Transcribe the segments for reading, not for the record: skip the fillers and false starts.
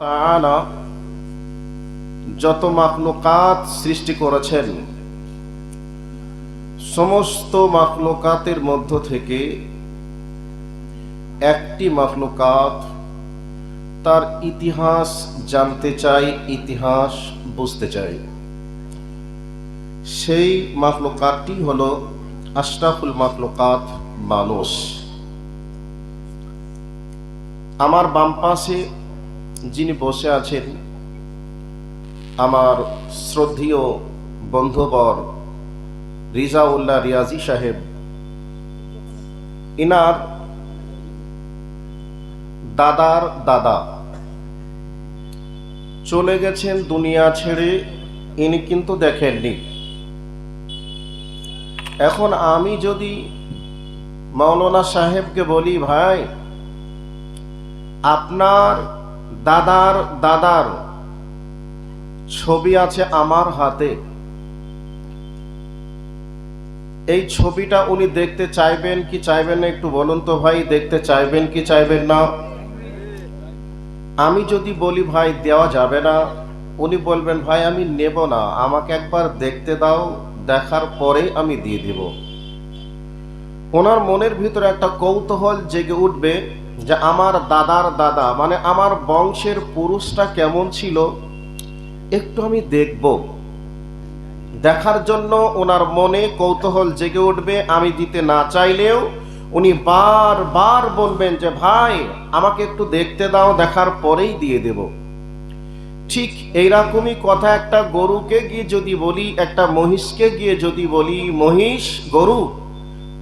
তাআলা যত মাখলুকাত সৃষ্টি করেছেন, সমস্ত মাখলুকাতের মধ্য থেকে একটি মাখলুকাত তার ইতিহাস জানতে চাই, ইতিহাস বুঝতে চাই। সেই মাখলুকাতটি হলো আশরাফুল মাখলুকাত, মানুষ। আমার বাম পাশে যিনি বসে আছেন, আমার শ্রদ্ধেয় বন্ধুবর রিজাউল্লাহ রিয়াজি সাহেব, ইনার দাদার দাদা চলে গেছেন দুনিয়া ছেড়ে, ইনি কিন্তু দেখেননি। এখন আমি যদি মাওলানা সাহেবকে বলি, ভাই আপনার দাদার দাদার ছবি আছে আমার হাতে, এই ছবিটা উনি দেখতে চাইবেন কি চাইবেন না একটু বলুন তো ভাই, দেখতে চাইবেন কি চাইবেন না? আমি যদি বলি ভাই দেওয়া যাবে না, উনি বলবেন ভাই আমি নেব না, আমাকে একবার দেখতে দাও, দেখার পরে আমি দিয়ে দিব। ওনার মনের ভিতরে একটা কৌতূহল জেগে উঠবে যে আমার দাদার দাদা মানে আমার বংশের পুরুষটা কেমন ছিল, একটু আমি দেখব। দেখার জন্য ওনার মনে কৌতূহল জেগে উঠবে। আমি দিতে না চাইলেও উনি বারবার বলবেন যে ভাই আমাকে একটু দেখতে দাও, দেখার পরেই দিয়ে দেব। ঠিক এইরকমই কথা একটা গরুকে গিয়ে যদি বলি, একটা মহিষকে গিয়ে যদি বলি, মহিষ গরু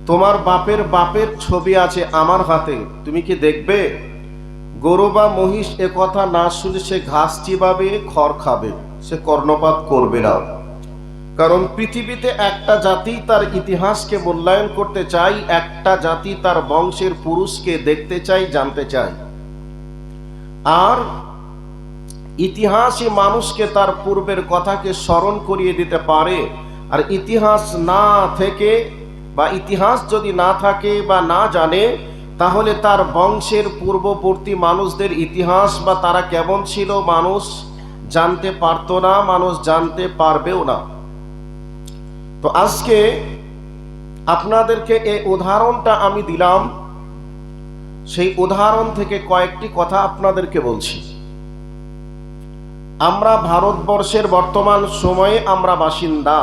তোমার বাপের বাপের ছবি আছে আমার হাতে, তুমি কি দেখবে? গরু বা মহিষ এ কথা না শুনে সে ঘাস চিবাবে, খড় খাবে, সে কর্ণপাত করবে না। কারণ পৃথিবীতে একটা জাতি তার ইতিহাসকে মূল্যায়ন করতে চাই, একটা জাতি তার বংশের পুরুষকে দেখতে চাই, জানতে চাই। আর ইতিহাসই মানুষকে তার পূর্বের কথাকে স্মরণ করিয়ে দিতে পারে। আর ইতিহাস না থেকে বা ইতিহাস যদি না থাকে বা না জানে, তাহলে তার বংশের পূর্ববর্তী মানুষদের ইতিহাস বা তারা কেমন ছিল মানুষ জানতে পারতো না, মানুষ জানতে পারবেও না। তো আজকে আপনাদেরকে এই উদাহরণটা আমি দিলাম, সেই উদাহরণ থেকে কয়েকটি কথা আপনাদেরকে বলছি। আমরা ভারতবর্ষের বর্তমান সময়ে আমরা বাসিন্দা।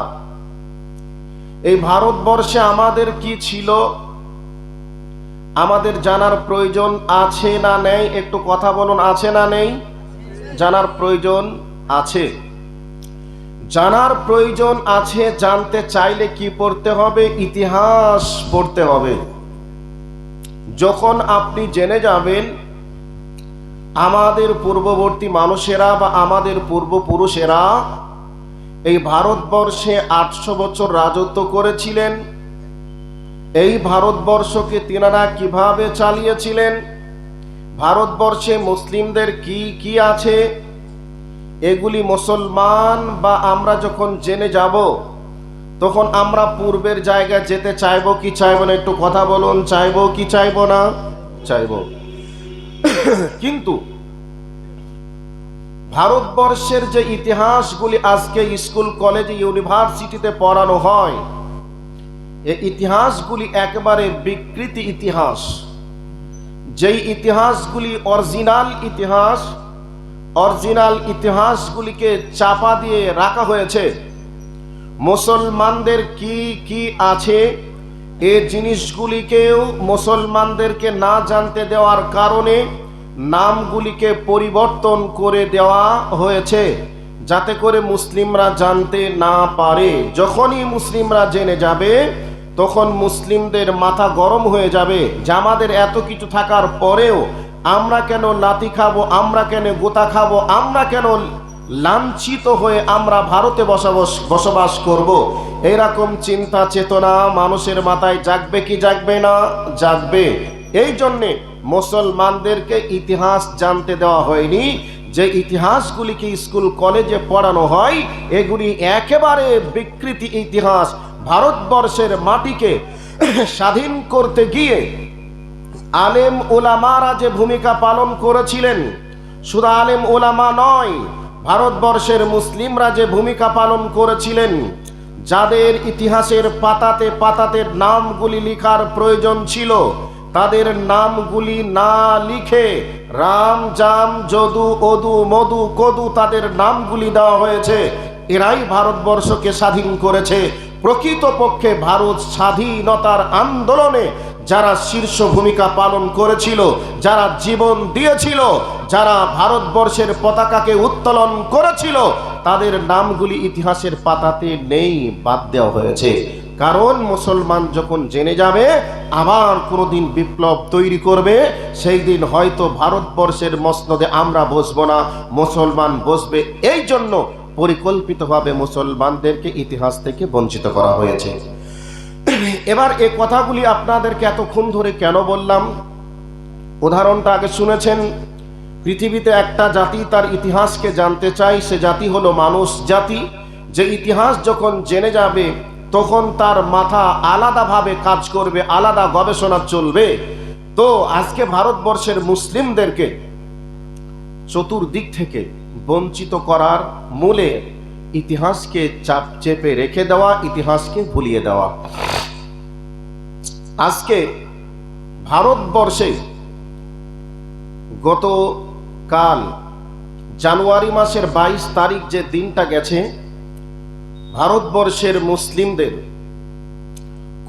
এই ভারতবর্ষে আমাদের কি ছিল আমাদের জানার প্রয়োজন আছে না নেই? একটু কথা বলুন, আছে না নেই? জানার প্রয়োজন আছে। জানার প্রয়োজন আছে। জানতে চাইলে কি পড়তে হবে? ইতিহাস পড়তে হবে। যখন আপনি জেনে যাবেন আমাদের পূর্ববর্তী মানুষেরা বা আমাদের পূর্বপুরুষেরা এই ভারতবর্ষে 800 বছর রাজত্ব করেছিলেন, এই ভারতবর্ষকে তিনারা কিভাবে চালিয়েছিলেন, ভারতবর্ষে মুসলিমদের কি কি আছে, এগুলি মুসলমান বা আমরা যখন জেনে যাব, তখন আমরা পূর্বের জায়গায় যেতে চাইবো কি চাইবো না? একটু কথা বলুন, চাইবো কি চাইবো না? চাইবো। কিন্তু ভারতবর্ষের যে ইতিহাসগুলি আজকে স্কুল, কলেজে, ইউনিভার্সিটিতে পড়ানো হয়, এই ইতিহাসগুলি একেবারে বিকৃতি ইতিহাস। যেই ইতিহাসগুলি অরিজিনাল ইতিহাসগুলিকে চাপা দিয়ে রাখা হয়েছে। মুসলমানদের কি কি আছে এই জিনিসগুলিকেও মুসলমানদেরকে না জানতে দেওয়ার কারণে নামগুলিকে পরিবর্তন করে দেওয়া হয়েছে, যাতে করে মুসলিমরা জানতে না পারে। যখনই মুসলিমরা জেনে যাবে, তখন মুসলিমদের মাথা গরম হয়ে যাবে যে আমাদের এত কিছু থাকার পরেও আমরা কেন লাথি খাবো, আমরা কেন গোতা খাবো, আমরা কেন লাঞ্ছিত হয়ে আমরা ভারতে বসবাস করব। এরকম চিন্তা চেতনা মানুষের মাথায় জাগবে কি জাগবে না? জাগবে। এই জন্যে মুসলমানদেরকে ইতিহাস জানতে দেওয়া হয়নি। যে ইতিহাসগুলিকে স্কুল কলেজে পড়ানো হয়, এগুলি একেবারে বিকৃতি ইতিহাস। ভারতবর্ষের মাটিকে স্বাধীন করতে গিয়ে আলেম ওলামারা যে ভূমিকা পালন করেছিলেন, শুধু আলেম ওলামা নয়, ভারতবর্ষের মুসলিমরা যে ভূমিকা পালন করেছিলেন, যাদের ইতিহাসের পাতাতে পাতাতে নামগুলি লিখার প্রয়োজন ছিল, তাদের নামগুলি না লিখে রাম জাম যদু অদু মধু কদু তাদের নামগুলি দেওয়া হয়েছে। এরাই ভারতবর্ষকে স্বাধীন করেছে। প্রকৃতপক্ষে ভারত স্বাধীনতার আন্দোলনে যারা শীর্ষ ভূমিকা পালন করেছিল, যারা জীবন দিয়েছিল, যারা ভারতবর্ষের পতাকাকে উত্তোলন করেছিল, তাদের নামগুলি ইতিহাসের পাতাতে নেই, বাদ দেওয়া হয়েছে। কারণ মুসলমান যখন জেনে যাবে আবার কোনোদিন বিপ্লব তৈরি করবে, সেই দিন হয়তো ভারতবর্ষের মসনদে আমরা বসবো না, মুসলমান বসবে। এই জন্য পরিকল্পিতভাবে মুসলমানদেরকে ইতিহাস থেকে বঞ্চিত করা হয়েছে। এবার এই কথাগুলি আপনাদেরকে এতক্ষণ ধরে কেন বললাম, উদাহরণটা আগে শুনেছেন। পৃথিবীতে একটা জাতি তার ইতিহাসকে জানতে চায়, সে জাতি হলো মানুষ জাতি। যে ইতিহাস যখন জেনে যাবে তখন তার মাথা আলাদাভাবে কাজ করবে, আলাদা গবেষণা চলবে। তো আজকে ভারতবর্ষের মুসলিমদেরকে চতুর্দিক থেকে বঞ্চিত করার মূলে ইতিহাসকে চাপ চেপে রেখে দেওয়া, ইতিহাসকে ভুলিয়ে দেওয়া। আজকে ভারতবর্ষে গতকাল জানুয়ারি মাসের 22 তারিখ যে দিনটা গেছে, ভারতবর্ষের মুসলিমদের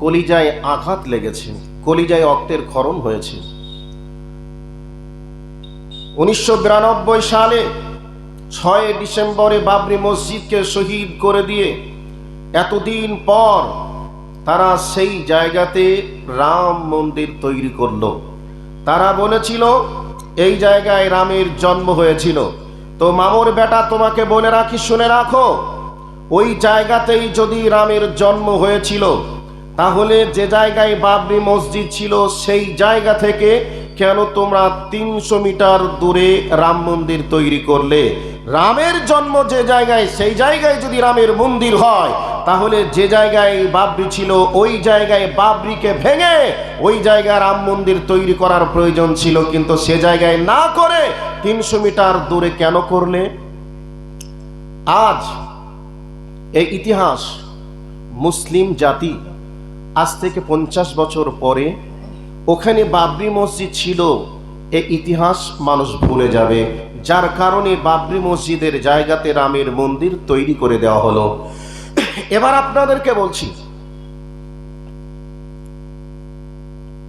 কলিজায় আঘাত লেগেছে, কলিজায় রক্তের ক্ষরণ হয়েছে। 1992 সালে 6 ডিসেম্বরে বাবরি মসজিদকে শহীদ করে দিয়ে এতদিন পর তারা সেই জায়গাতে রাম মন্দির তৈরি করলো। তারা বলেছিল এই জায়গায় রামের জন্ম হয়েছিল। তো মামুর বেটা, তোমাকে বলে রাখি, শুনে রাখো, ওই জায়গাতেই যদি রামের জন্ম হয়েছিল, তাহলে যে জায়গায় বাবরি মসজিদ ছিল সেই জায়গা থেকে কেন তোমরা 300 মিটার দূরে রাম মন্দির তৈরি করলে? রামের জন্ম যে জায়গায়, সেই জায়গায় যদি রামের মন্দির হয়, তাহলে যে জায়গায় বাবরি ছিল ওই জায়গায় বাবরিকে ভেঙে ওই জায়গায় রাম মন্দির তৈরি করার প্রয়োজন ছিল, কিন্তু সে জায়গায় না করে 300 মিটার দূরে কেন করলে? আজ এই ইতিহাস মুসলিম জাতি আজ থেকে 50 বছর পরে ওখানে বাবরি মসজিদ ছিল, এই ইতিহাস মানুষ ভুলে যাবে, যার কারণে বাবরি মসজিদের জায়গাতে রামের মন্দির তৈরি করে দেওয়া হলো। এবার আপনাদেরকে বলছি,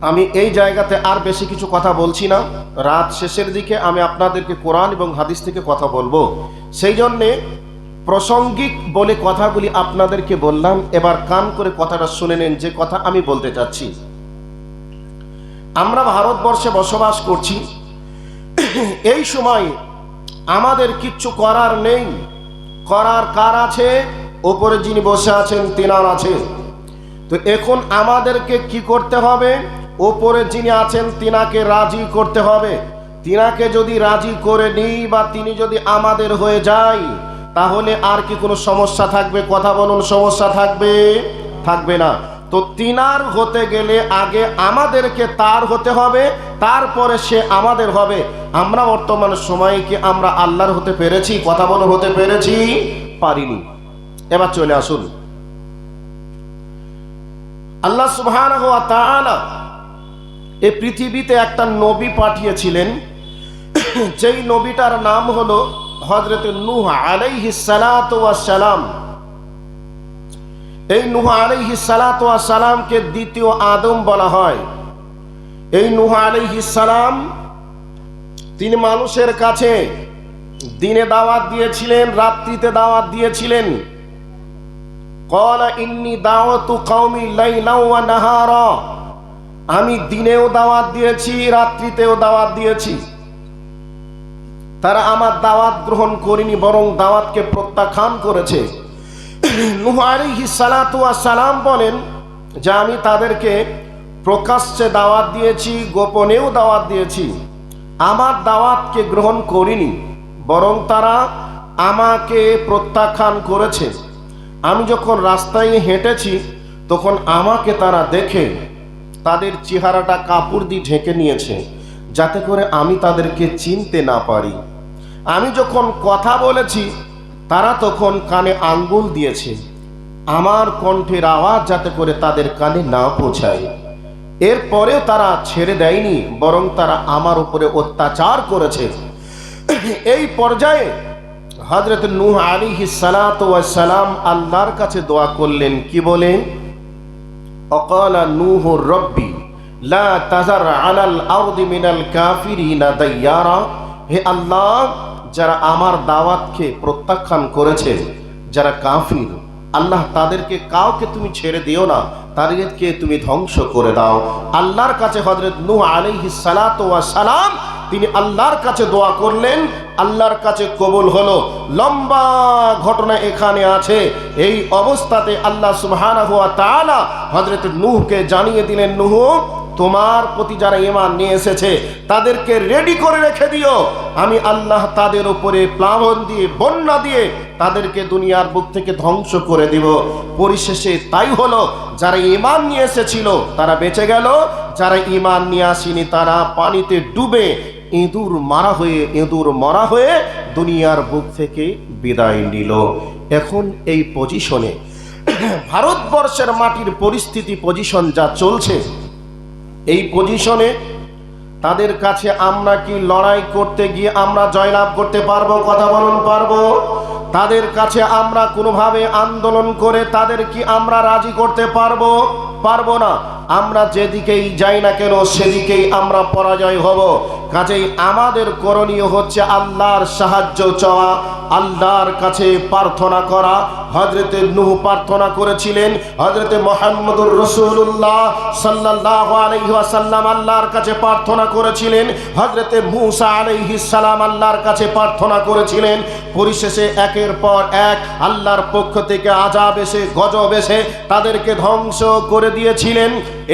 আমি এই জায়গাতে আর বেশি কিছু কথা বলছি না। রাত শেষের দিকে আমি আপনাদেরকে কোরআন এবং হাদিস থেকে কথা বলবো, সেই জন্যে প্রাসঙ্গিক বলে কথাগুলি আপনাদেরকে বললাম। এবার কান করে কথাটা শুনে নেন যে কথা আমি বলতে চাচ্ছি। আমরা ভারতবর্ষে বসবাস করছি, এই সময় আমাদের কিচ্ছু করার নেই। করার কার আছে? ওপরে যিনি বসে আছেন তিনার আছে। তো এখন আমাদেরকে কি করতে হবে? ওপরে যিনি আছেন তিনাকে রাজি করতে হবে। তিনাকে যদি রাজি করে নিই বা তিনি যদি আমাদের হয়ে যায়, তাহলে আর কি কোনো সমস্যা থাকবে? কথা বলুন, সমস্যা থাকবে? থাকবে না। তো তিনার হতে গেলে আগে আমাদেরকে তার হতে হবে, তারপরে সে আমাদের হবে। আমরা বর্তমান সময়ে কি আমরা আল্লাহর হতে পেরেছি? কথা বলুন, হতে পেরেছি? পারিনি। এবার চলে আসুন, আল্লাহ সুবহানাহু ওয়া তাআলা এই পৃথিবীতে একটা নবী পাঠিয়েছিলেন, যেই নবীটার নাম হলো হযরত নূহ আলাইহিস সালাতু ওয়াস সালাম। এই নূহ আলাইহিস সালাতু ওয়াস সালামকে দ্বিতীয় আদম বলা হয়। এই নূহ আলাইহিস সালাম তিনি মানুষের কাছে দিনে দাওয়াত দিয়েছিলেন, রাত্রিতে দাওয়াত দিয়েছিলেন। ক্বালা ইন্নী দাওয়াতু কওমি লাইলা ওয়া নাহারা, আমি দিনেও দাওয়াত দিয়েছি, রাত্রিতেও দাওয়াত দিয়েছি। তারা আমার দাওয়াত গ্রহণ করেনি, বরং দাওয়াতকে প্রত্যাখ্যান করেছে। নূহ আলাইহিস সালাতু ওয়াস সালাম বলেন যে আমি তাদেরকে প্রকাশ্যে দাওয়াত দিয়েছি, গোপনেও দাওয়াত দিয়েছি। আমার দাওয়াতকে গ্রহণ করিনি, বরং তারা আমাকে প্রত্যাখ্যান করেছে। আমি যখন রাস্তায় হেঁটেছি তখন আমাকে তারা দেখে তাদের চেহারাটা কাপড় দিয়ে ঢেকে নিয়েছে, যাতে করে আমি তাদেরকে চিনতে না পারি। আমি যখন কথা বলেছি তারা তখন কানে আঙ্গুল দিয়েছে, আমার কণ্ঠের আওয়াজ যাতে করে তাদের কানে না পৌঁছায়। এরপরেও তারা ছেড়ে দেয়নি, বরং তারা আমার উপরে অত্যাচার করেছে। এই পর্যায়ে হযরত নূহ আলাইহিস সালাতু ওয়াস সালাম আল্লাহর কাছে দোয়া করলেন, কি বলে? অকালা নূহ রব্বি লা তাজার আলাল আরদি মিনাল কাফিরিনা দাইয়ারা। হে আল্লাহ, যারা আমার দাওয়াতকে প্রত্যাখ্যান করেছে, যারা কাফির, আল্লাহ তাদেরকে কাউকে তুমি ছেড়ে দিও না, তাদেরকে তুমি ধ্বংস করে দাও। আল্লাহর কাছে হযরত নূহ আলাইহিস সালাতু ওয়াস সালাম তিনি আল্লাহর কাছে দোয়া করলেন, আল্লাহর কাছে কবুল হলো। লম্বা ঘটনা এখানে আছে। এই অবস্থাতে আল্লাহ সুবহানাহু ওয়া তাআলা হযরত নূহকে জানিয়ে দিলেন, নূহ, তোমার প্রতি যারা ঈমান নিয়ে এসেছে তাদেরকে রেডি করে রেখে দিও, আমি আল্লাহ তাদের উপরে প্লাবন দিয়ে, বন্যা দিয়ে তাদেরকে দুনিয়ার বুক থেকে ধ্বংস করে দিব। পরিশেষে তাই হলো, যারা ঈমান নিয়ে এসেছিল তারা বেঁচে গেল, যারা ঈমান নিয়ে আসেনি তারা পানিতে ডুবে ইঁদুর মারা হয়ে দুনিয়ার বুক থেকে বিদায় নিল। এখন এই পজিশনে ভারতবর্ষের মাটির পরিস্থিতি, পজিশন যা চলছে, এই পজিশনে তাদের কাছে আমরা কি লড়াই করতে গিয়ে আমরা জয়লাভ করতে পারবো? কথা বলুন, পারবো? তাদের কাছে আমরা কোনোভাবে আন্দোলন করে তাদের কি আমরা রাজি করতে পারবো? পারবো না। আমরা যেদিকেই যাই না কেন সেদিকেই আমরা পরাজয় হব। কাজেই আমাদের করণীয় হচ্ছে আল্লাহর সাহায্য চাওয়া, আল্লাহর কাছে প্রার্থনা করা। হযরতে নূহ প্রার্থনা করেছিলেন, হযরতে মুহাম্মদুর রাসূলুল্লাহ সাল্লাল্লাহু আলাইহি ওয়াসাল্লাম আল্লাহর কাছে প্রার্থনা করেছিলেন, হযরতে মূসা আলাইহিস সালাম আল্লাহর কাছে প্রার্থনা করেছিলেন। পরিশেষে একের পর এক আল্লাহর পক্ষ থেকে আযাব এসে, গজব এসে তাদেরকে ধ্বংস করে দিয়েছিলেন।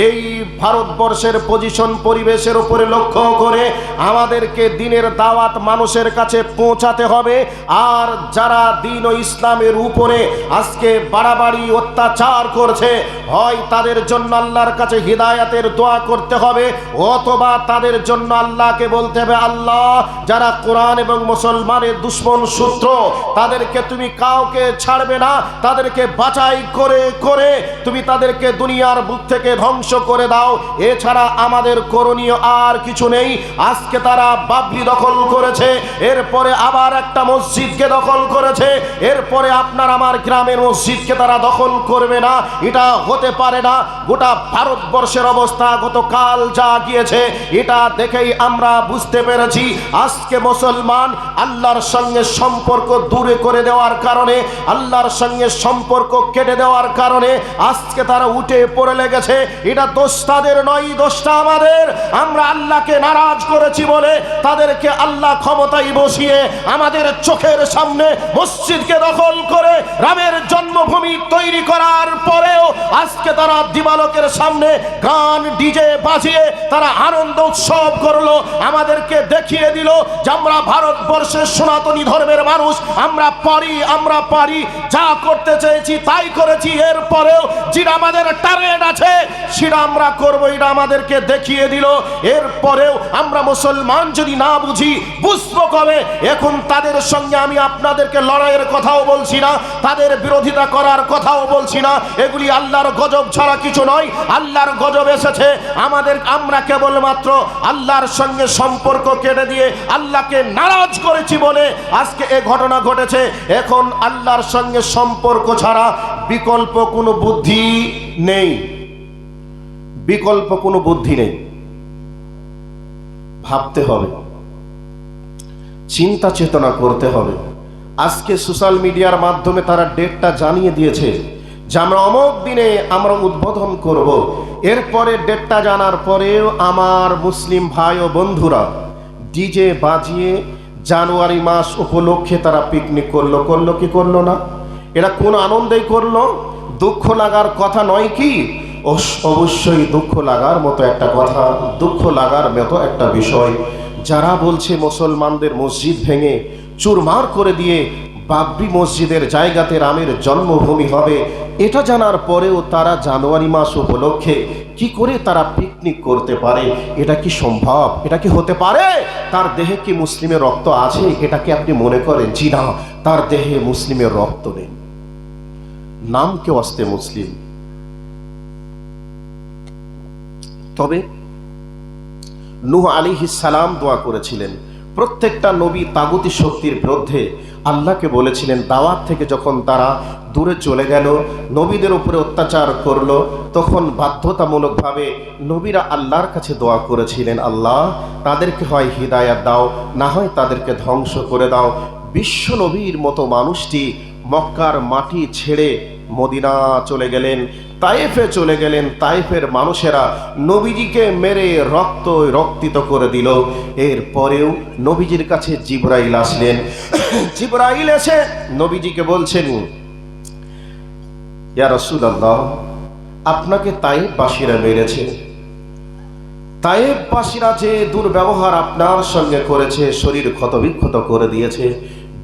এই ভারতবর্ষের পজিশন, পরিবেশের উপরে লক্ষ্য করে আমাদেরকে দিনের দাওয়াত মানুষের কাছে পৌঁছাতে হবে। আর যারা দ্বীন ও ইসলামের উপরে আজকে বাড়াবাড়ি অত্যাচার করছে, হয় তাদের জন্য আল্লাহর কাছে হিদায়াতের দোয়া করতে হবে, অথবা তাদের জন্য আল্লাহকে বলতে হবে, আল্লাহ, যারা কোরআন এবং মুসলমানের দুশ্মন শত্রু, তাদেরকে তুমি কাউকে ছাড়বে না, তাদেরকে বাছাই করে করে তুমি তাদেরকে দুনিয়ার বুক থেকে ধ্বংস করে দাও। এছাড়া আমাদের করণীয় আর কিছু নেই। আজকে তারা বাবরি দখল করেছে, এরপরে আবার একটা মসজিদকে দখল করেছে, এরপরে আপনার আমার গ্রামের মসজিদকে তারা দখল করবে না, এটা হতে পারে না। গোটা ভারতবর্ষের অবস্থা গতকাল যা গিয়েছে, এটা দেখেই আমরা বুঝতে পেরেছি আজকে মুসলমান আল্লাহর সঙ্গে সম্পর্ক দূরে করে দেওয়ার কারণে, আল্লাহর সঙ্গে সম্পর্ক কেটে দেওয়ার কারণে আজকে তারা উঠে পড়ে লেগেছে। এটা দোষ তাদের নয়, দোষটা আমাদের। আমরা আল্লাহকে নারাজ করেছি বলে তাদেরকে আল্লাহ ক্ষমতায় বসিয়ে আমাদের চোখের সামনে মসজিদকে দখল করে রামের জন্মভূমি তৈরি করার পরেও আজকে তারা দিবালোকের সামনে গান ডিজে বাজিয়ে তারা আনন্দ উৎসব করলো, আমাদেরকে দেখিয়ে দিল যে আমরা ভারতবর্ষের সনাতনী ধর্মের মানুষ, আমরা পারি, যা করতে চেয়েছি তাই করেছি। এরপরেও যেটা আমাদের টার্গেট আছে সেটা আমরা করবো, এটা আমাদেরকে দেখিয়ে দিল। এরপরেও আমরা মুসলমান যদি না বুঝি, বুঝবো কবে? এখন তাদের সঙ্গে আমি আপনাদেরকে লড়াইয়ের কথাও বলছি না, তাদের বিরোধিতা করার কথাও বলছি না। এগুলি আল্লাহর গজব ছাড়া কিছু নয়। আল্লাহর গজব এসেছে আমরা কেবলমাত্র আল্লাহর সঙ্গে সম্পর্ক কেটে দিয়ে আল্লাহকে নারাজ করেছি বলে আজকে এ ঘটনা ঘটেছে। এখন আল্লাহর সঙ্গে সম্পর্ক ছাড়া বিকল্প কোনো বুদ্ধি নেই, বিকল্প কোনো বুদ্ধি নেই। ভাবতে হবে, চিন্তা চেতনা করতে হবে। আজকে সোশ্যাল মিডিয়ার মাধ্যমে তারা ডেটটা জানিয়ে দিয়েছে যে আমরা অমুক দিনে আমরা উদ্বোধন করব। এরপরে ডেটটা জানার পরেও আমার মুসলিম ভাই ও বন্ধুরা ডিজে বাজিয়ে জানুয়ারি মাস উপলক্ষে তারা পিকনিক করলো কি করলো না? এরা কোন আনন্দেই করলো? দুঃখ লাগার কথা নয় কি? অবশ্যই দুঃখ লাগার মতো একটা কথা, দুঃখ লাগার মতো একটা বিষয়। যারা বলছে মুসলমানদের মসজিদ ভেঙে চুরমার করে দিয়ে বাবরি মসজিদের জায়গাতে রামের জন্মভূমি হবে, এটা জানার পরেও তারা জানুয়ারি মাস উপলক্ষে কি করে তারা পিকনিক করতে পারে? এটা কি সম্ভব? এটা কি হতে পারে? তার দেহে কি মুসলিমের রক্ত আছে? এটা কি আপনি মনে করেন? জি না, তার দেহে মুসলিমের রক্ত নেই, নাম কেউ আসতে মুসলিম। তবে নূহ আলাইহিস সালাম দোয়া করেছিলেন। প্রত্যেকটা নবী তাগুতি শক্তির বিরুদ্ধে আল্লাহকে বলেছিলেন। দাওয়াত থেকে যখন তারা দূরে চলে গেল, নবীদের উপরে অত্যাচার করলো, তখন বাধ্যতামূলকভাবে নবীরা আল্লাহর কাছে দোয়া করেছিলেন, আল্লাহ তাদেরকে হয় হিদায়াত দাও, না হয় তাদেরকে ধ্বংস করে দাও। বিশ্ব নবীর মতো মানুষটি মক্কার মাটি ছেড়ে মদিনা চলে গেলেন, তায়েফে চলে গেলেন। তায়েফের মানুষেরা নবীজিকে মেরে রক্তিত করে দিল। এরপরেও নবীজির কাছে জিবরাইল আসলেন। জিবরাইল এসে নবীজিকে বলছেন, ইয়া রাসূলুল্লাহ, আপনাকে তায়েফবাসীরা মেরেছে। তায়েফবাসীরা যে দুর্ব্যবহার আপনার সঙ্গে করেছে, শরীর ক্ষতবিক্ষত করে দিয়েছে,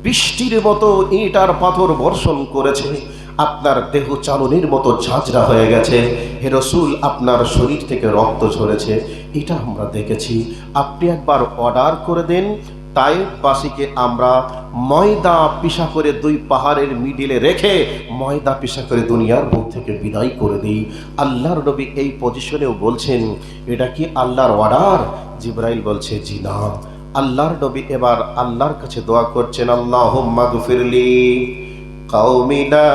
বৃষ্টির মতো ইট আর পাথর বর্ষণ করেছে, আপনার দেহ চালনির মতো ঝাঁঝরা হয়ে গেছে। হে রাসূল, আপনার শরীর থেকে রক্ত ঝরেছে, এটা আমরা দেখেছি। আপনি একবার অর্ডার করে দেন, তায়েফবাসীকে আমরা ময়দা পিষা করে দুই পাহাড়ের মিডিলে রেখে ময়দা পিষা করে দুনিয়ার বুক থেকে বিদায় করে দিই। আল্লাহর নবী এই পজিশনেও বলছেন, এটা কি আল্লাহর অর্ডার? জিবরাইল বলছে, জি না। আল্লাহর নবী এবার আল্লাহর কাছে দোয়া করছেন, আল্লাহুম্মা গফিরলি কাওমি লা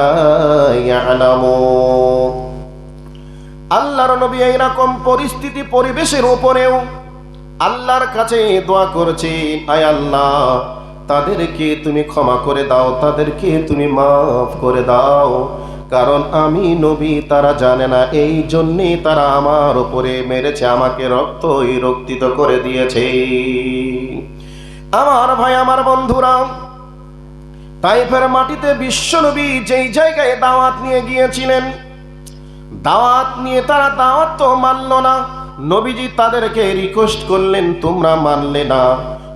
ইয়ালামুন। আল্লাহর নবী এইরকম পরিস্থিতি পরিবেশের উপরেও আল্লাহর কাছে দোয়া করছেন, আয় আল্লাহ তাদেরকে তুমি ক্ষমা করে দাও, তাদেরকে তুমি মাফ করে দাও, কারণ আমি নবী, তারা জানে না, এই জন্যে তারা আমার উপরে মেরেছে, আমাকে রক্তিত করে দিয়েছে। আমার ভাই, আমার বন্ধুরা, তায়েফের মাটিতে বিশ্বনবী যেই জায়গায় দাওয়াত নিয়ে গিয়েছিলেন, দাওয়াত নিয়ে তারা দাওয়াত তো মানল না। নবীজি তাদেরকে রিকোয়েস্ট করলেন, তোমরা মানলে না,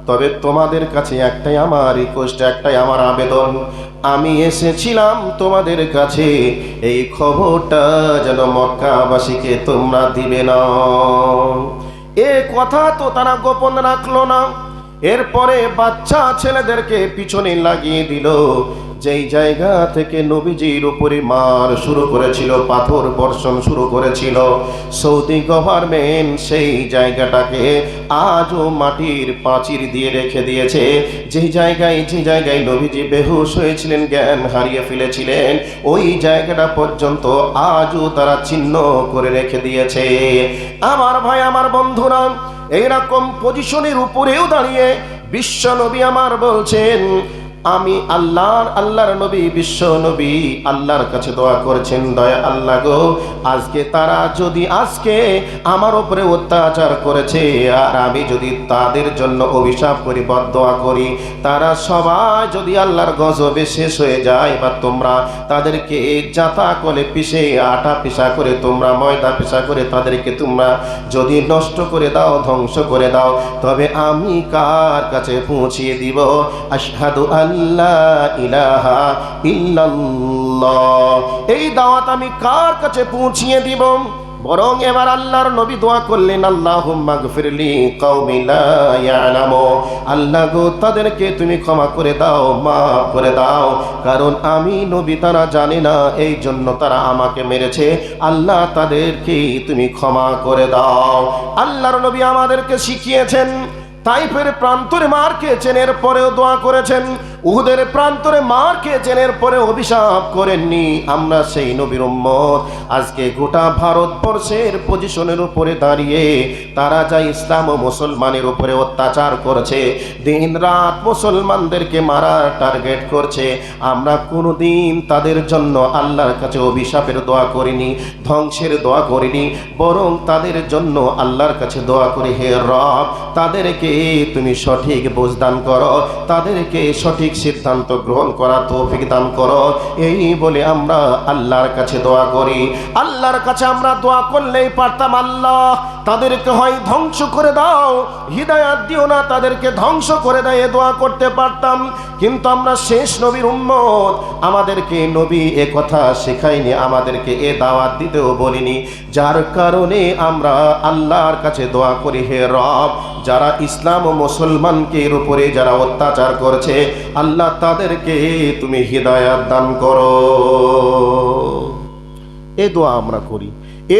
তবে তোমাদের কাছে একটাই আমার রিকোয়েস্ট, একটাই আমার আবেদন, আমি এসেছিলাম তোমাদের কাছে, এই খবরটা যেন মক্কাবাসীকে তোমরা দিবে না। এ কথা তো তারা গোপন রাখলো না। এরপরে বাচ্চা ছেলেদেরকে পিছনে লাগিয়ে দিল। যেই জায়গা থেকে নবীজির উপরে মার শুরু করেছিল, পাথর বর্ষণ শুরু করেছিল, সৌদি গভর্নমেন্ট সেই জায়গাটাকে আজও মাটির প্রাচীর দিয়ে রেখে দিয়েছে। যে জায়গায় নবীজি বেহুশ হয়েছিলেন, জ্ঞান হারিয়ে ফেলেছিলেন, ওই জায়গাটা পর্যন্ত আজও তারা চিহ্ন করে রেখে দিয়েছে। আমার ভাই, আমার বন্ধুরা, এইরকম পজিশনের উপরেও দাঁড়িয়ে বিশ্ব নবী আমার বলছেন, আমি আল্লাহর নবী, বিশ্ব নবী আল্লাহর কাছে দোয়া করেছেন, দয়া আল্লাহ গো, আজকে তারা যদি আজকে আমার উপরে অত্যাচার করেছে, আর আমি যদি তাদের জন্য অভিশাপ করি, বদদোয়া করি, তারা সবাই যদি আল্লাহর গজবে শেষ হয়ে যায়, বা তোমরা তাদেরকে জাতা কলে পিষে, আটা পিষা করে, তোমরা ময়দা পিষা করে তাদেরকে তোমরা যদি নষ্ট করে দাও, ধ্বংস করে দাও, তবে আমি কার কাছে পৌঁছিয়ে দিব? আশহাদু আল্লাহ ইলাহা ইল্লাল্লাহ। এই দাওয়াত আমি কার কাছে পৌঁছিয়ে দিব? বরং এবার আল্লাহর নবী দোয়া করলেন, আল্লাহুম্মা গফিরলি কাওমি লা ইয়ালামুন, আল্লাহ গো তাদেরকে তুমি ক্ষমা করে দাও, মাফ করে দাও, কারণ আমি নবী, তারা জানে না, এই জন্য তারা আমাকে মেরেছে, আল্লাহ তাদেরকে তুমি ক্ষমা করে দাও। আল্লাহর নবী আমাদেরকে শিখিয়েছেন, তাইফের প্রান্তরে মার খেয়েছেন, এর পরেও দোয়া করেছেন, উহুদের প্রান্তরে মার খেয়েছেন, এর পরে অভিশাপ করেননি। আমরা সেই নবীর উম্মত। আজকে গোটা ভারতবর্ষের পজিশনের উপরে দাঁড়িয়ে তারা যা ইসলাম ও মুসলমানের উপরে অত্যাচার করেছে, দিন রাত মুসলমানদেরকে মারার টার্গেট করছে, আমরা কোনোদিন তাদের জন্য আল্লাহর কাছে অভিশাপের দোয়া করিনি, ধ্বংসের দোয়া করিনি, বরং তাদের জন্য আল্লাহর কাছে দোয়া করি, হে রব তাদেরকে তুমি সঠিক বুঝদান করো, তাদেরকে সঠিক সঠিক সিদ্ধান্ত গ্রহণ করা তৌফিক দান করো। এই বলে আমরা আল্লাহর কাছে দোয়া করি। আল্লাহর কাছে আমরা দোয়া করলেই পারতাম, আল্লাহ তাদেরকে হয় ধ্বংস করে দাও, হিদায়াত দিও না, তাদেরকে ধ্বংস করে দেয়, এ দোয়া করতে পারতাম। কিন্তু আমরা শেষ নবীর উম্মত, আমাদেরকে নবী এ কথা শেখায়নি, আমাদেরকে এ দাওয়াত দিতেও বলিনি। যার কারণে আমরা আল্লাহর কাছে দোয়া করি, হে রব, যারা ইসলাম ও মুসলমানকে এর উপরে যারা অত্যাচার করছে, আল্লাহ তাদেরকে তুমি হিদায়াত দান করো। এ দোয়া আমরা করি।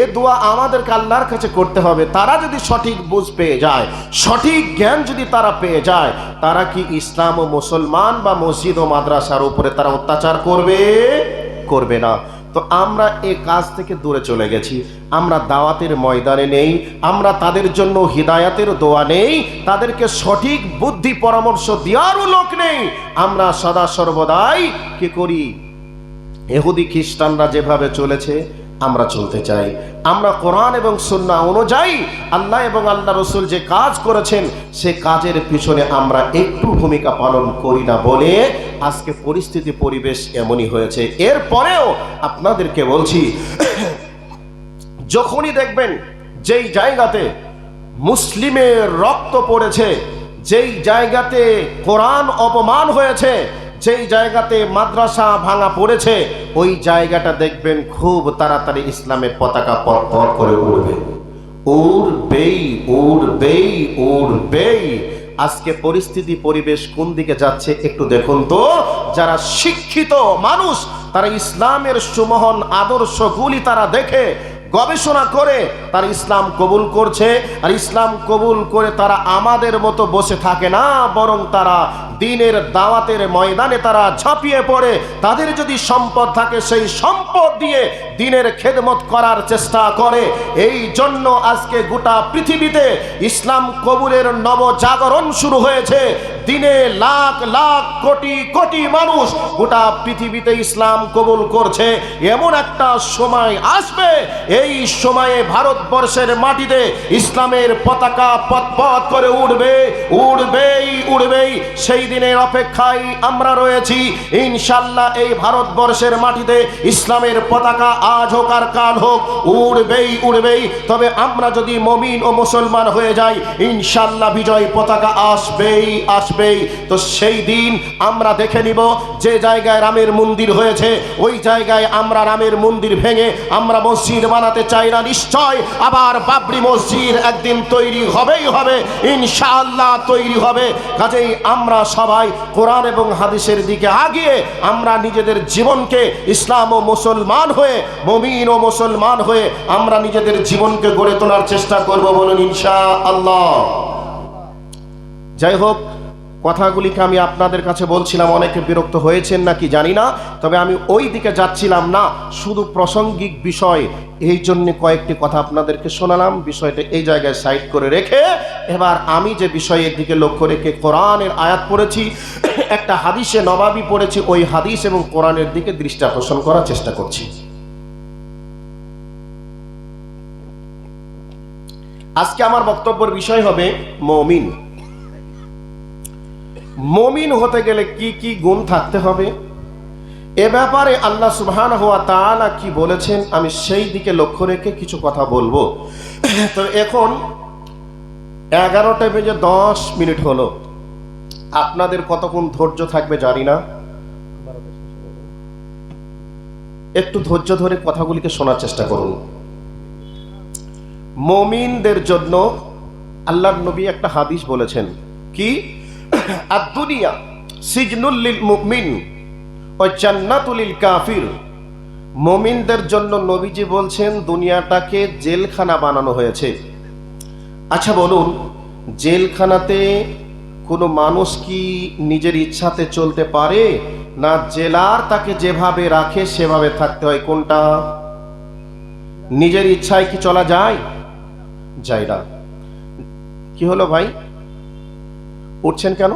এ দোয়া আমাদেরকে আল্লাহর কাছে করতে হবে। তারা যদি সঠিক বুঝ পেয়ে যায়, সঠিক জ্ঞান যদি তারা পেয়ে যায়, তারা কি ইসলাম ও মুসলমান বা মসজিদ ও মাদ্রাসার উপরে তারা অত্যাচার করবে? করবে না। তো আমরা এ কাজ থেকে দূরে চলে গেছি, আমরা দাওয়াতের ময়দানে নেই, আমরা তাদের জন্য হিদায়াতের দোয়া নেই, তাদেরকে সঠিক বুদ্ধি পরামর্শ দেওয়ারও লোক নেই। আমরা সদা সর্বদাই কি করি? ইহুদি খ্রিস্টানরা যেভাবে চলেছে আমরা চলতে চাই। আমরা কোরআন এবং সুন্নাহ অনুযায়ী আল্লাহ এবং আল্লাহ রসুল যে কাজ করেছেন সে কাজের পিছনে আমরা একটু ভূমিকা পালন করি না বলে আজকে পরিস্থিতি পরিবেশ এমনই হয়েছে। এরপরেও আপনাদেরকে বলছি, যখনই দেখবেন যেই জায়গাতে মুসলিমের রক্ত পড়েছে, যেই জায়গাতে কোরআন অপমান হয়েছে, যেই জায়গাতে মাদ্রাসা ভাঙা পড়েছে, ওই জায়গাটা দেখবেন খুব তাড়াতাড়ি ইসলামের পতাকা পথ করে উড়বে, উড়বেই উড়বেই উড়বেই। আজকে পরিস্থিতি পরিবেশ কোন দিকে যাচ্ছে একটু দেখুন তো। যারা শিক্ষিত মানুষ তারা ইসলামের সুমহান আদর্শগুলি তারা দেখে গবেষণা করে তারা ইসলাম কবুল করছে। আর ইসলাম কবুল করে তারা আমাদের মতো বসে থাকে না, বরং তারা দ্বীনের দাওয়াতের ময়দানে তারা ঝাঁপিয়ে পড়ে। তাদের যদি সম্পদ থাকে সেই সম্পদ দিয়ে দ্বীনের খেদমত করার চেষ্টা করে। এই জন্য আজকে গোটা পৃথিবীতে ইসলাম কবুলের নবজাগরণ শুরু হয়েছে। দিনে লাখ লাখ কোটি কোটি মানুষ গোটা পৃথিবীতে ইসলাম কবুল করছে। এমন একটা সময় আসবে, এই সময়ে ভারতবর্ষের মাটিতে ইসলামের পতাকা পথ করে উড়বে, উড়বেই উড়বেই। সেই দিনের অপেক্ষায় আমরা রয়েছি। ইনশাআল্লাহ এই ভারতবর্ষের মাটিতে ইসলামের পতাকা আজ হোক আর কাল হোক উড়বেই উড়বেই। তবে আমরা যদি মুমিন ও মুসলমান হয়ে যাই, ইনশাআল্লাহ বিজয় পতাকা আসবেই আসবেই। তো সেই দিন আমরা দেখে নিব, যে জায়গায় রামের মন্দির হয়েছে ওই জায়গায় আমরা রামের মন্দির ভেঙে আমরা মসজিদ বানাতে চাই না। নিশ্চয় আবার বাবরি মসজিদ একদিন তৈরি হবেই হবে, ইনশাআল্লাহ তৈরি হবে। কাজেই আমরা সবাই কোরআন এবং হাদিসের দিকে আগিয়ে আমরা নিজেদের জীবনকে ইসলাম ও মুসলমান হয়ে, মুমিন ও মুসলমান হয়ে আমরা নিজেদের জীবনকে গড়ে তোলার চেষ্টা করব, বলুন ইনশাআল্লাহ। যাই হোক, কথাগুলিকে আমি আপনাদের কাছে বলছিলাম, অনেকে বিরক্ত হয়েছেন নাকি জানি না, তবে আমি ওই দিকে যাচ্ছিলাম না, শুধু প্রাসঙ্গিক বিষয় এই জন্য কয়েকটি কথা আপনাদেরকে শোনালাম। বিষয়টা এই জায়গায় সাইড করে রেখে এবার আমি যে বিষয়ের দিকে লক্ষ্য রেখে কোরআনের আয়াত পড়েছি, একটা হাদিসে নবাবী পড়েছি, ওই হাদিস এবং কোরআনের দিকে দৃষ্টি আকর্ষণ করার চেষ্টা করছি। আজকে আমার বক্তব্যের বিষয় হবে মুমিন। মুমিন হতে গেলে কি কি গুণ থাকতে হবে, এ ব্যাপারে আল্লাহ সুবহানাহু ওয়া তাআলা কি বলেছেন আমি সেই দিকে লক্ষ্য রেখে কিছু কথা বলবো। তো এখন 11:10 হলো। আপনাদের কতক্ষণ ধৈর্য থাকবে জানি না, একটু ধৈর্য ধরে কথাগুলিকে শোনার চেষ্টা করুন। মুমিনদের জন্য আল্লাহর নবী একটা হাদিস বলেছেন, কি? আদ-দুনিয়া সিজনুল লিল মুমিন ওয়া জান্নাতুল লিল কাফির। মুমিনদের জন্য নবীজি বলছেন দুনিয়াটাকে জেলখানা বানানো হয়েছে। আচ্ছা বলুন, জেলখানাতে কোনো মানুষ কি নিজের ইচ্ছাতে চলতে পারে, না জেলার তাকে যেভাবে রাখে সেভাবে থাকতে হয়? কোনটা? নিজের ইচ্ছায় কি চলা যায়? যায় না। কি হলো ভাই, উঠছেন কেন?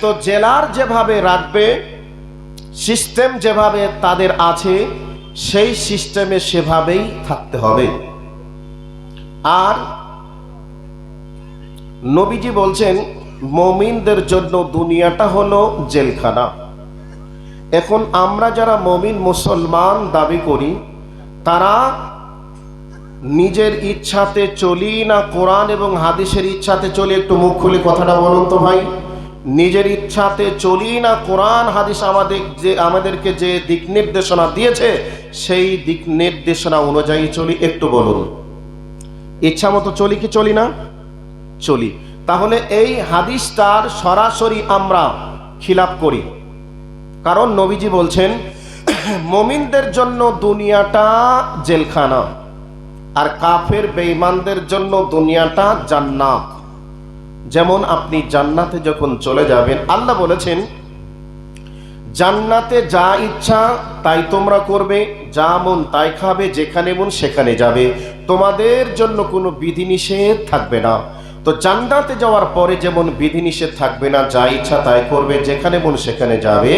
তো জেলার যেভাবে রাখবে, সিস্টেম যেভাবে তাদের আছে, সেই সিস্টেমে সেভাবেই থাকতে হবে। আর নবীজি বলছেন মুমিনদের জন্য দুনিয়াটা হলো জেলখানা। এখন আমরা যারা মুমিন মুসলমান দাবি করি, তারা নিজের ইচ্ছাতে চলি না কোরআন এবং হাদিসের ইচ্ছাতে চলি? একটু মুখ খুলে কথাটা বলুন তো ভাই। নিজের ইচ্ছাতে চলি না কোরআন হাদিস আমাদেরকে যে দিক নির্দেশনা দিয়েছে সেই দিক নির্দেশনা অনুযায়ী চলি? একটু বলুন। ইচ্ছা মতো চলি কি চলি না? চলি। তাহলে এই হাদিসটার সরাসরি আমরা খিলাফ করি, কারণ নবীজি বলছেন মুমিনদের জন্য দুনিয়াটা জেলখানা, আর কাফের বেঈমানদের জন্য দুনিয়াটা জান্নাত। যেমন আপনি জান্নাতে যখন চলে যাবেন, আল্লাহ বলেছেন জান্নাতে যা ইচ্ছা তাই তোমরা করবে, যা মন তাই খাবে, যেখানে মন সেখানে যাবে, তোমাদের জন্য কোনো বিধিনিষেধ থাকবে না। তো জান্নাতে যাওয়ার পরে যেমন বিধিনিষেধ থাকবে না, যা ইচ্ছা তাই করবে, যেখানে মন সেখানে যাবে,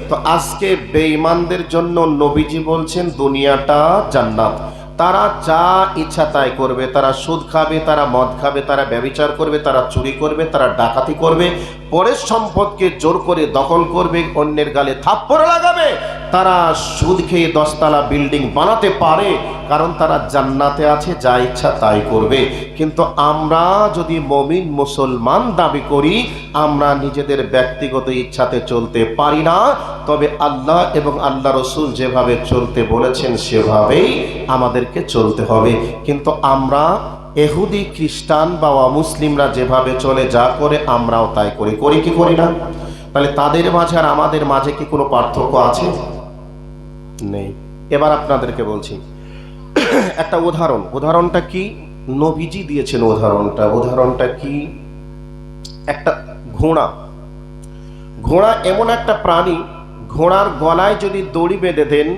তো আজকে বেঈমানদের জন্য নবীজি বলছেন দুনিয়াটা জান্নাত। তারা যা ইচ্ছা তাই করবে, তারা সুদ খাবে, তারা মদ খাবে, তারা ব্যভিচার করবে, তারা চুরি করবে, তারা ডাকাতি করবে, পরের সম্পদকে জোর করে দখল করবে, অন্যের গালে থাপ্পড় লাগাবে, তারা সুদ খেয়ে 10 তলা বিল্ডিং বানাতে পারে, কারণ তারা জান্নাতে আছে, যা ইচ্ছা তাই করবে। কিন্তু আমরা যদি মুমিন মুসলমান দাবি করি, আমরা নিজেদের ব্যক্তিগত ইচ্ছাতে চলতে পারি না, তবে আল্লাহ এবং আল্লাহ রসুল যেভাবে চলতে বলেছেন সেভাবেই আমাদেরকে চলতে হবে। কিন্তু আমরা ইহুদি খ্রিস্টান বা অমুসলিমরা যেভাবে চলে, যা করে আমরাও তাই করি। করি কি করি না? তাহলে তাদের মাঝে আর আমাদের মাঝে কি কোনো পার্থক্য আছে? নেই। এবার আপনাদেরকে বলছি একটা উদাহরণটা কি নবীজি দিয়েছেন। উদাহরণটা কি? একটা ঘোড়া এমন একটা প্রাণী, ঘোড়ার গলায় যদি দড়ি বেঁধে দেন,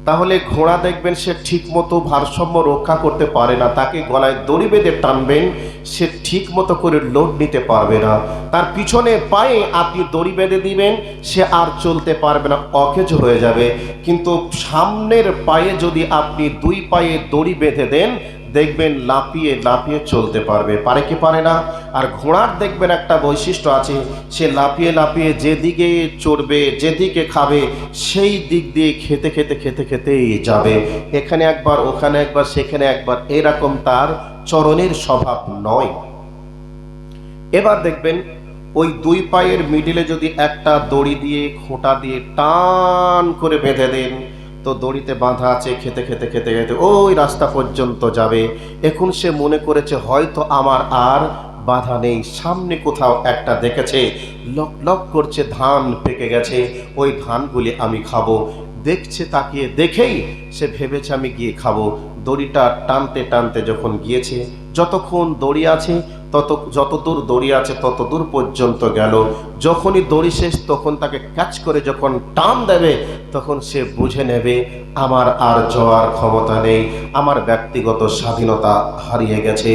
তাহলে ঘোড়া দেখবেন সে ঠিক মতো ভারসাম্য রক্ষা করতে পারে না। তাকে গলায় দড়ি বেঁধে টানবেন, সে ঠিক মতো করে লোড নিতে পারবে না। তার পিছনে পায়ে আপনি দড়ি বেঁধে দিবেন, সে আর চলতে পারবে না, অকেজ হয়ে যাবে। কিন্তু সামনের পায়ে যদি আপনি 2 পায়ে দড়ি বেঁধে দেন, দেখবেন লাফিয়ে লাফিয়ে চলতে পারবে। পারে কি পারে না? আর ঘোড়ার দেখবেন একটা বৈশিষ্ট্য আছে, সে লাফিয়ে লাফিয়ে যেদিকে চড়বে, যেদিকে খাবে, সেই দিক দিয়ে খেতে খেতে খেতে খেতেই যাবে। এখানে একবার, ওখানে একবার, সেখানে একবার, এরকম তার চরণের স্বভাব নয়। এবার দেখবেন ওই 2 পায়ের মিডিলে যদি একটা দড়ি দিয়ে, খোঁটা দিয়ে টান করে বেঁধে দেন, তো দড়িতে বাঁধা আছে, খেতে খেতে খেতে খেতে ওই রাস্তা পর্যন্ত যাবে। এখন সে মনে করেছে হয়তো আমার আর বাধা নেই, সামনে কোথাও একটা দেখেছে লক লক করছে, ধান পেকে গেছে, ওই ধানগুলি আমি খাবো। দেখছে, তাকিয়ে দেখেই সে ভেবেছে আমি গিয়ে খাবো। দড়িটা টানতে টানতে যখন গিয়েছে, যতক্ষণ দড়ি আছে যতদূর দড়ি আছে ততদূর পর্যন্ত গেল। যখনই দড়ি শেষ, তখন তাকে ক্যাচ করে যখন টান দেবে, তখন সে বুঝে নেবে আমার আর যাওয়ার ক্ষমতা নেই, আমার ব্যক্তিগত স্বাধীনতা হারিয়ে গেছে।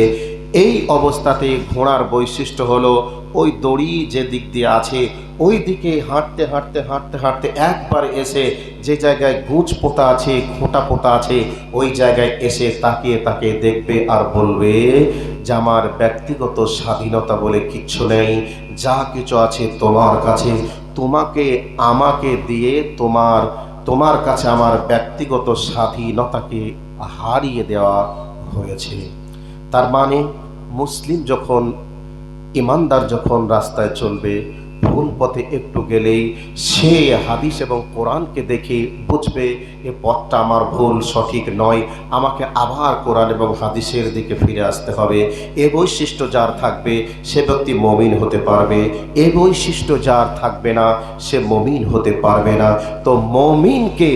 এই অবস্থাতে ঘোড়ার বৈশিষ্ট্য হলো ওই দড়ি যে দিক দিয়ে আছে ওই দিকে হাঁটতে হাঁটতে হাঁটতে হাঁটতে একবার এসে যে জায়গায় গুঁজ পোতা আছে, খোঁটা পোতা আছে, ওই জায়গায় এসে তাকিয়ে তাকিয়ে দেখবে আর বলবে যে আমার ব্যক্তিগত স্বাধীনতা বলে কিচ্ছু নেই, যা কিছু আছে তোমার কাছে, তোমাকে আমাকে দিয়ে তোমার কাছে আমার ব্যক্তিগত স্বাধীনতাকে হারিয়ে দেওয়া হয়েছে। তার মানে মুসলিম যখন, ইমানদার যখন রাস্তায় চলবে, ভুল পথে একটু গেলেই সে হাদিস এবং কোরআনকে দেখে বুঝবে এ পথটা আমার ভুল, সঠিক নয়, আমাকে আবার কোরআন এবং হাদিসের দিকে ফিরে আসতে হবে। এ বৈশিষ্ট্য যার থাকবে সে ব্যক্তি মুমিন হতে পারবে, এ বৈশিষ্ট্য যার থাকবে না সে মুমিন হতে পারবে না। তো মুমিনকে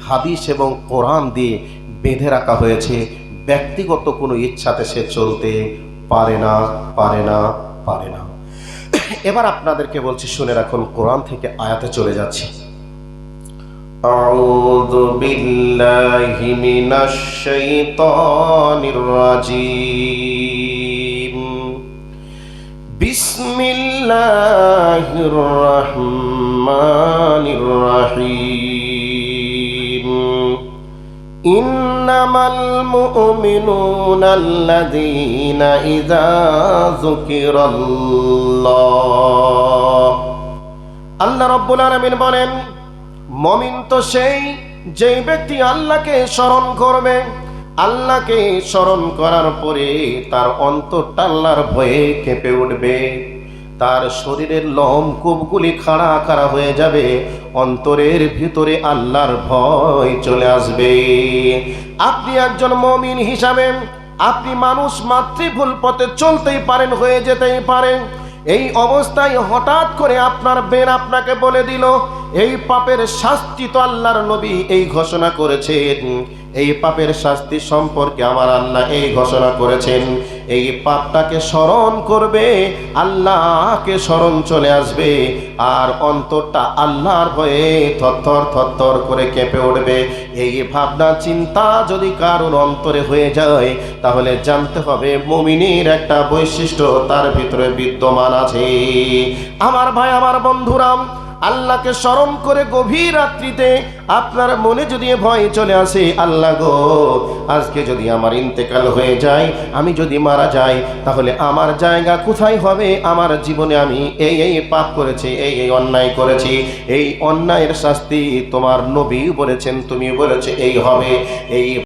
হাদিস এবং কোরআন দিয়ে বেঁধে রাখা হয়েছে, ব্যক্তিগত কোনো ইচ্ছাতে সে চলতে পারে না। এবার আপনাদেরকে বলছি, শুনে রাখুন, কোরআন থেকে আয়াতে চলে যাচ্ছি। আউযু বিল্লাহি মিনাশ শাইতানির রাজীম। বিসমিল্লাহির রাহমানির রাহিম। ইন্নামাল মুমিনুনা আল্লাযীনা ইযা যুকিরাল্লাহ। আল্লাহ রাব্বুল আলামিন বলেন, মুমিন তো সেই যেই ব্যক্তি আল্লাহকে স্মরণ করবে। আল্লাহকে স্মরণ করার পরে তার অন্তরটা আল্লাহর ভয়ে কেঁপে উঠবে, তার শরীরের লোমকূপগুলি খাড়া খাড়া হয়ে যাবে, অন্তরের ভিতরে আল্লাহর ভয় চলে আসবে। আপনি একজন মুমিন হিসাবে আপনি মানুষ মাত্রই ভুল পথে চলতেই পারেন, হয়ে যেতেই পারেন। এই অবস্থায় হঠাৎ করে আপনার বেন আপনাকে বলে দিল, এই পাপের শাস্তি তো আল্লাহর নবী এই ঘোষণা করেছেন, এই পাপের শাস্তি সম্পর্কে আমার আল্লাহ এই ঘোষণা করেছেন। এই পাপটাকে স্মরণ করবে, আল্লাহকে স্মরণ চলে আসবে, আর অন্তরটা আল্লাহর ভয়ে থরথর থরথর করে কেঁপে উঠবে। এই ভাবনা চিন্তা যদি কারোর অন্তরে হয়ে যায়, তাহলে জানতে হবে মুমিনের একটা বৈশিষ্ট্য তার ভিতরে বিদ্যমান আছে। আমার ভাই, আমার বন্ধুরা, আল্লাহকে স্মরণ করে গভীর রাত্রিতে আপনার মনে যদি ভয় চলে আসে, আল্লাহ গো, আজকে যদি আমার ইন্তেকাল হয়ে যায়, আমি যদি মারা যাই, তাহলে আমার জায়গা কোথায় হবে? আমার জীবনে আমি এই এই পাপ করেছি, এই এই অন্যায় করেছি, এই অন্যায়ের শাস্তি তোমার নবী বলেছেন, তুমি বলেছে এই হবে। এই